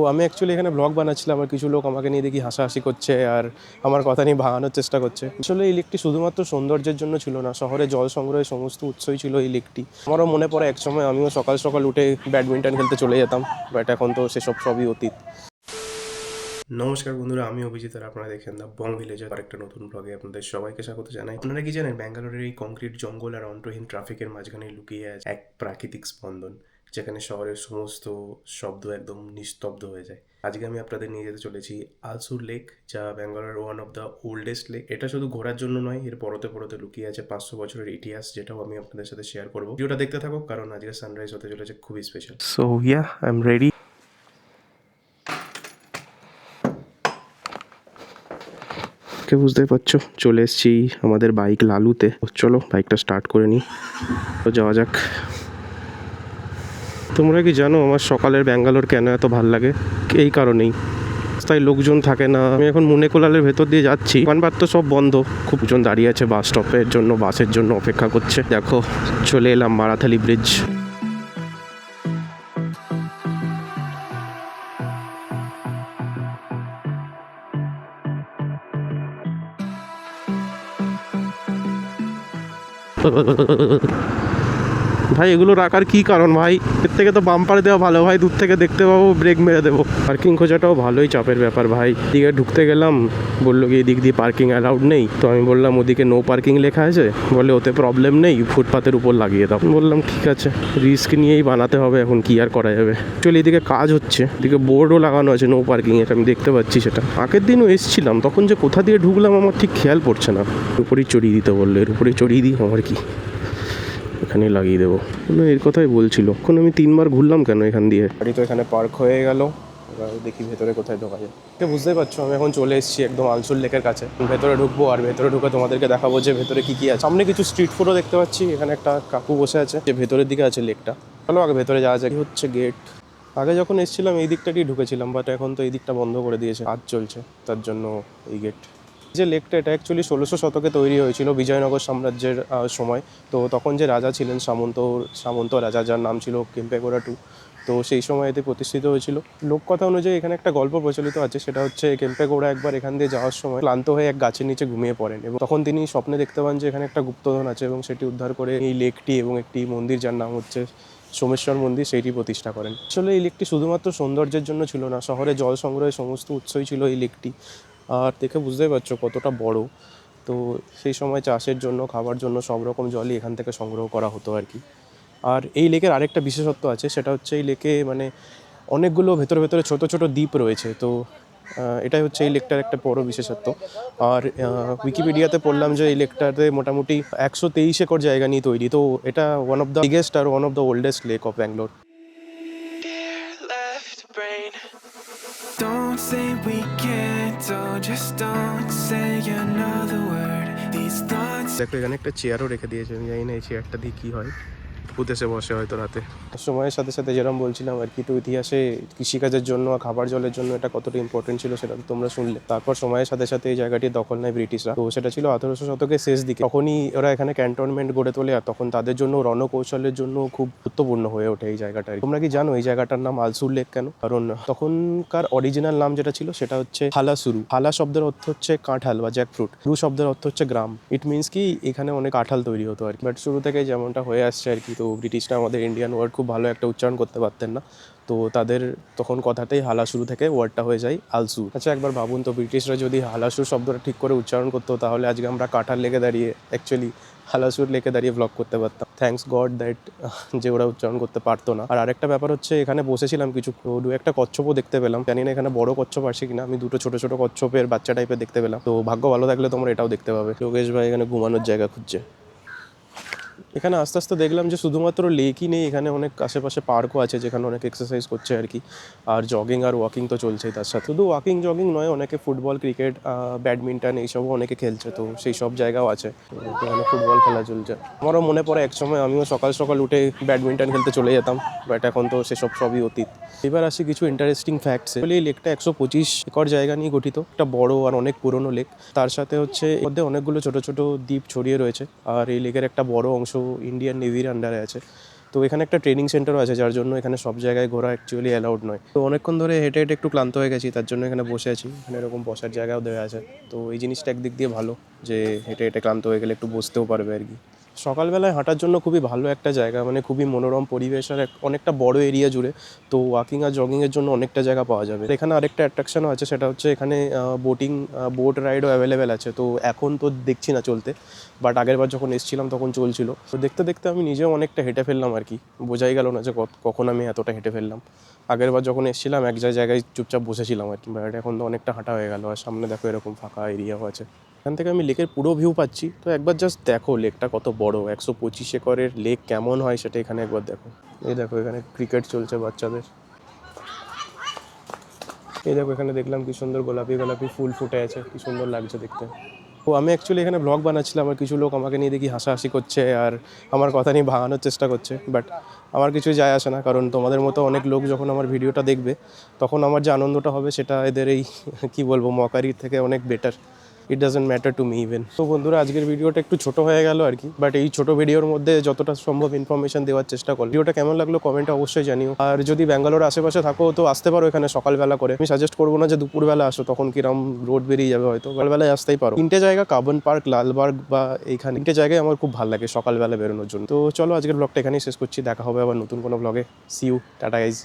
তো আমি অ্যাকচুয়ালি এখানে ব্লগ বানাচ্ছিলাম আর কিছু লোক আমাকে নিয়ে দেখি হাসাহাসি করছে আর আমার কথা নিয়ে ভাঙানোর চেষ্টা করছে। আসলে এই লেকটি শুধুমাত্র সৌন্দর্যের জন্য ছিল না, শহরে জল সংগ্রহের সমস্ত উৎসই ছিল এই লেকটি। আমারও মনে পড়ে একসময় আমিও সকাল সকাল উঠে ব্যাডমিন্টন খেলতে চলে যেতাম, বাট এখন তো সেসব সবই অতীত। নমস্কার বন্ধুরা, আমি অভিজিৎ আর আপনারা দেখেন দ্য বং ভিলেজের আরেকটা নতুন ব্লগে আপনাদের সবাইকে স্বাগত জানাই। আপনারা কি জানেন, ব্যাঙ্গালোরের এই কংক্রিট জঙ্গল আর অন্তহীন ট্রাফিকের মাঝখানে লুকিয়ে আছে এক প্রাকৃতিক স্পন্দন, যেখানে শহরের সমস্ত শব্দ একদম নিস্তব্ধ হয়ে যায়। আজকে আমি আপনাদের নিয়ে যেতে চলেছি আলসুর লেক, যা ব্যাঙ্গালোরের one of the oldest lake. এটা শুধু ঘোরার জন্য নয়, এর পরতে পরতে লুকিয়ে আছে 500 বছরের ইতিহাস, যেটাও আমি আপনাদের সাথে শেয়ার করবো। ভিডিওটা দেখতে থাকো, কারণ আজকে সানরাইজ হতে চলেছে খুবই special. So yeah, I am ready. বুঝতেই পারছো, চলে এসেছি আমাদের বাইক লালুতে। চলো বাইকটা স্টার্ট করে নিই, তো যাওয়া যাক। তোমরা কি জানো আমার সকালের ব্যাঙ্গালোর কেন এত ভাল লাগে? এই কারণেই, রাস্তায় লোকজন থাকে না। আমি এখন মুনেকোলালের ভেতর দিয়ে যাচ্ছি, দোকানপাট তো সব বন্ধ, খুব জন দাঁড়িয়ে আছে বাস স্টপের জন্য, বাসের জন্য অপেক্ষা করছে। দেখো চলে এলাম মারাথালি ব্রিজ। ভাই এগুলো রাখার কি কারণ ভাই? এর থেকে তো বাম্পারে দেওয়া ভালো ভাই, দূর থেকে দেখতে পাবো, ব্রেক মেরে দেবো। পার্কিং খোঁজাটাও ভালোই চাপের ব্যাপার ভাই। এদিকে ঢুকতে গেলাম, বললো কি এদিক দিয়ে পার্কিং অ্যালাউড নেই। তো আমি বললাম ওদিকে নো পার্কিং লেখা আছে, বলে ওতে প্রবলেম নেই, ফুটপাতের উপর লাগিয়ে দাও। বললাম ঠিক আছে, রিস্ক নিয়েই বানাতে হবে, এখন কি আর করা যাবে। অ্যাকচুয়ালি এদিকে কাজ হচ্ছে, এদিকে বোর্ডও লাগানো আছে নো পার্কিং এর, আমি দেখতে পাচ্ছি সেটা। আগের দিনও এসেছিলাম, তখন যে কোথা দিয়ে ঢুকলাম আমার ঠিক খেয়াল পড়ছে না। উপরেই চড়িয়ে দিতে বললো, এর উপরেই চড়িয়ে দিই, আমার কি এখানে লাগিয়ে দেবো। এর কথাই বলছিল। এখন আমি 3বার ঘুরলাম কেন এখান দিয়ে। গাড়ি তো এখানে পার্ক হয়ে গেল, এবার দেখি ভেতরে কোথায় ঢোকা যায়। বুঝতেই পারছো আমি এখন চলে এসেছি একদম আলসুর লেকের কাছে। ভেতরে ঢুকবো আর ভেতরে ঢুকে তোমাদেরকে দেখাবো যে ভেতরে কি কি আছে। সামনে কিছু স্ট্রিট ফুডও দেখতে পাচ্ছি, এখানে একটা কাকু বসে আছে, যে ভেতরের দিকে আছে লেকটা। চলো আগে ভেতরে যাওয়া যায়। হচ্ছে গেট। আগে যখন এসেছিলাম এই দিকটাতেই ঢুকেছিলাম, বাট এখন তো এই দিকটা বন্ধ করে দিয়েছে, কাজ চলছে, তার জন্য এই গেট। যে লেকটা, এটা অ্যাকচুয়ালি 1600 শতকে তৈরি হয়েছিল বিজয়নগর সাম্রাজ্যের সময়। তো তখন যে রাজা ছিলেন, সামন্ত রাজা, যার নাম ছিল কেম্পেগৌড়া II, তো সেই সময় এতে প্রতিষ্ঠিত হয়েছিল। লোককথা অনুযায়ী এখানে একটা গল্প প্রচলিত আছে, সেটা হচ্ছে কেম্পেগৌড়া একবার এখান দিয়ে যাওয়ার সময় ক্লান্ত হয়ে এক গাছের নিচে ঘুমিয়ে পড়েন, এবং তখন তিনি স্বপ্নে দেখতে পান যে এখানে একটা গুপ্তধন আছে, এবং সেটি উদ্ধার করে এই লেকটি এবং একটি মন্দির যার নাম হচ্ছে সোমেশ্বর মন্দির, সেইটি প্রতিষ্ঠা করেন। আসলে এই লেকটি শুধুমাত্র সৌন্দর্যের জন্য ছিল না, শহরে জল সংগ্রহের সমস্ত উৎসই ছিল এই লেকটি। আর দেখে বুঝতেই পারছো কতটা বড়। তো সেই সময় চাষের জন্য, খাবার জন্য সব রকম জলই এখান থেকে সংগ্রহ করা হতো আর কি। আর এই লেকের আরেকটা বিশেষত্ব আছে, সেটা হচ্ছে এই লেকে মানে অনেকগুলো ভেতরে ভেতরে ছোট ছোট দ্বীপ রয়েছে। তো এটাই হচ্ছে এই লেকটার একটা বড় বিশেষত্ব। আর উইকিপিডিয়াতে পড়লাম যে এই লেকটাতে মোটামুটি 123 একর জায়গা নিয়ে তৈরি। তো এটা ওয়ান অফ দ্য বিগেস্ট আর one of the oldest lake of Bangalore. Don't say we can't, oh just don't say another word. These thoughts. দেখো এখানে একটা চেয়ারও রেখে দিয়েছে, আমি জানি না এই চেয়ারটা দিয়ে কী হয়। ভূত এসে বসে হয়তো রাতে। সময়ের সাথে সাথে যেরকম বলছিলাম আর কি, তো ইতিহাসে কৃষিকাজের জন্য আর খাবার জলের জন্য এটা কতটা ইম্পর্টেন্ট ছিল সেটা তো তোমরা শুনলে। তারপর সময়ের সাথে সাথে এই জায়গাটির দখল নেয় ব্রিটিশরা। তো সেটা ছিল 1800 শতকের শেষ দিকে। তখনই ওরা এখানে ক্যান্টনমেন্ট গড়ে তোলে, আর তখন তাদের জন্য রণকৌশলের জন্য খুব গুরুত্বপূর্ণ হয়ে ওঠে এই জায়গাটা। তোমরা কি জানো এই জায়গাটার নাম আলসুর লেক কেন? কারণ তখনকার অরিজিনাল নাম যেটা ছিল সেটা হচ্ছে হালাসুরু। হালা শব্দের অর্থ হচ্ছে কাঁঠাল বা জ্যাকফ্রুট, রু শব্দের অর্থ হচ্ছে গ্রাম। ইট মিনস কি এখানে অনেক কাঁঠাল তৈরি হতো আর কি। বাট শুরু থেকে যেমনটা হয়ে আসছে আর কি, তো ব্রিটিশরা আমাদের ইন্ডিয়ান ওয়ার্ড খুব ভালো একটা উচ্চারণ করতে পারতেন না, তো তাদের তখন কথাতেই হালাসুরু থেকে ওয়ার্ডটা হয়ে যায় আলসু। আচ্ছা একবার ভাবুন তো, ব্রিটিশরা যদি হালাসুর শব্দটা ঠিক করে উচ্চারণ করতো, তাহলে আজকে আমরা কাঁঠাল লেকে দাঁড়িয়ে অ্যাকচুয়ালি হালাসুর লেকে দাঁড়িয়ে ব্লগ করতে পারতাম। থ্যাঙ্কস গড দ্যাট যে ওরা উচ্চারণ করতে পারতো না। আর আরেকটা ব্যাপার হচ্ছে, এখানে বসেছিলাম কিছু, দু একটা কচ্ছপও দেখতে পেলাম। জানি না এখানে বড় কচ্ছপ আসে কিনা, আমি দুটো ছোট ছোট কচ্ছপের বাচ্চা টাইপের দেখতে পেলাম। তো ভাগ্য ভালো থাকলে তোমরা এটাও দেখতে পাবে। যোগেশ ভাই এখানে ঘুমানোর জায়গা খুঁজছে। এখানে আস্তে আস্তে দেখলাম যে শুধুমাত্র লেকই নেই, এখানে অনেক আশেপাশে পার্কও আছে, যেখানে অনেক এক্সারসাইজ করছে আর কি। আর জগিং আর ওয়াকিং তো চলছেই, তার সাথে শুধু ওয়াকিং জগিং নয়, অনেকে ফুটবল, ক্রিকেট, ব্যাডমিন্টন এইসবও অনেকে খেলছে, তো সেই সব জায়গাও আছে। এখানে ফুটবল খেলা চলছে। আমারও মনে পড়ে একসময় আমিও সকাল সকাল উঠে ব্যাডমিন্টন খেলতে চলে যেতাম, বাট এখন তো সেসব সবই অতীত। এবার আসি কিছু ইন্টারেস্টিং ফ্যাক্টসে। এই লেকটা 125 একর জায়গা নিয়ে গঠিত, একটা বড় আর অনেক পুরনো লেক। তার সাথে হচ্ছে এর মধ্যে অনেকগুলো ছোট ছোট দ্বীপ ছড়িয়ে রয়েছে। আর এই লেকের একটা বড় অংশ ইন্ডিয়ান নেভির আন্ডারে আছে। তো এখানে একটা ট্রেনিং সেন্টারও আছে, যার জন্য এখানে সব জায়গায় ঘোরা অ্যাকচুয়ালি অ্যালাউড নয়। তো অনেকক্ষণ ধরে হেঁটে হেঁটে একটু ক্লান্ত হয়ে গেছি, তার জন্য এখানে বসে আছি। এখানে এরকম বসার জায়গাও দেওয়া আছে। তো এই জিনিসটা একদিক দিয়ে ভালো যে হেঁটে হেঁটে ক্লান্ত হয়ে গেলে একটু বসতেও পারবে আর কি। সকালবেলায় হাঁটার জন্য খুবই ভালো একটা জায়গা, মানে খুবই মনোরম পরিবেশ আর অনেকটা বড় এরিয়া জুড়ে। তো ওয়াকিং আর জগিংয়ের জন্য অনেকটা জায়গা পাওয়া যাবে। এখানে আরেকটা অ্যাট্রাকশনও আছে, সেটা হচ্ছে এখানে বোটিং, বোট রাইডও অ্যাভেলেবেল আছে। তো এখন তো দেখছি না চলতে, বাট আগেরবার যখন এসেছিলাম তখন চলছিল। তো দেখতে দেখতে আমি নিজেও অনেকটা হেঁটে ফেললাম আর কি। বোঝাই গেল না যে কখন আমি এতটা হেঁটে ফেললাম। আগেরবার যখন এসেছিলাম এক জায়গায় চুপচাপ বসেছিলাম আর কি, বাট এখন তো অনেকটা হাঁটা হয়ে গেল। আর সামনে দেখো এরকম ফাঁকা এরিয়াও আছে, এখান থেকে আমি লেকের পুরো ভিউ পাচ্ছি। তো একবার জাস্ট দেখো লেকটা কত বড়, 125 একরের লেক কেমন হয় সেটা এখানে একবার দেখো। এই দেখো এখানে ক্রিকেট চলছে বাচ্চাদের। এই দেখো এখানে দেখলাম কি সুন্দর গোলাপি গোলাপি ফুল ফুটে আছে, কি সুন্দর লাগছে দেখতে। তো আমি অ্যাকচুয়ালি এখানে ব্লগ বানাচ্ছিলাম, আর কিছু লোক আমাকে নিয়ে দেখি হাসাহাসি করছে আর আমার কথা নিয়ে ভাঙানোর চেষ্টা করছে, বাট আমার কিছুই যায় আসে না, কারণ তোমাদের মতো অনেক লোক যখন আমার ভিডিওটা দেখবে তখন আমার যে আনন্দটা হবে সেটা এদের এই কী বলবো মকারির থেকে অনেক better. It doesn't matter to me even. তো বন্ধুরা, আজকের ভিডিওটা একটু ছোট হয়ে গেল আর কি, বাট এই ছোট ভিডিওর মধ্যে যতটা সম্ভব ইনফরমেশন দেওয়ার চেষ্টা করি। ভিডিওটা কেমন লাগলো কমেন্টে অবশ্যই জানিও। আর যদি ব্যাঙ্গালোর আশেপাশে থাকো তো আসতে পারো এখানে সকালবেলা করে। আমি সাজেস্ট করবো না যে দুপুরবেলা আসো, তখন কিরম রোড বেরিয়ে যাবে, হয়তো সকালবেলায় আসতেই পারো। 3টে জায়গা, কার্বন পার্ক, লালবাগ বা এইখানে 3টে জায়গায় আমার খুব ভালো লাগে সকালবেলা বেরোনোর জন্য। তো চলো আজকের ব্লগটা এখানেই শেষ করছি, দেখা হবে আবার নতুন কোনো ব্লগে। See you, tata guys.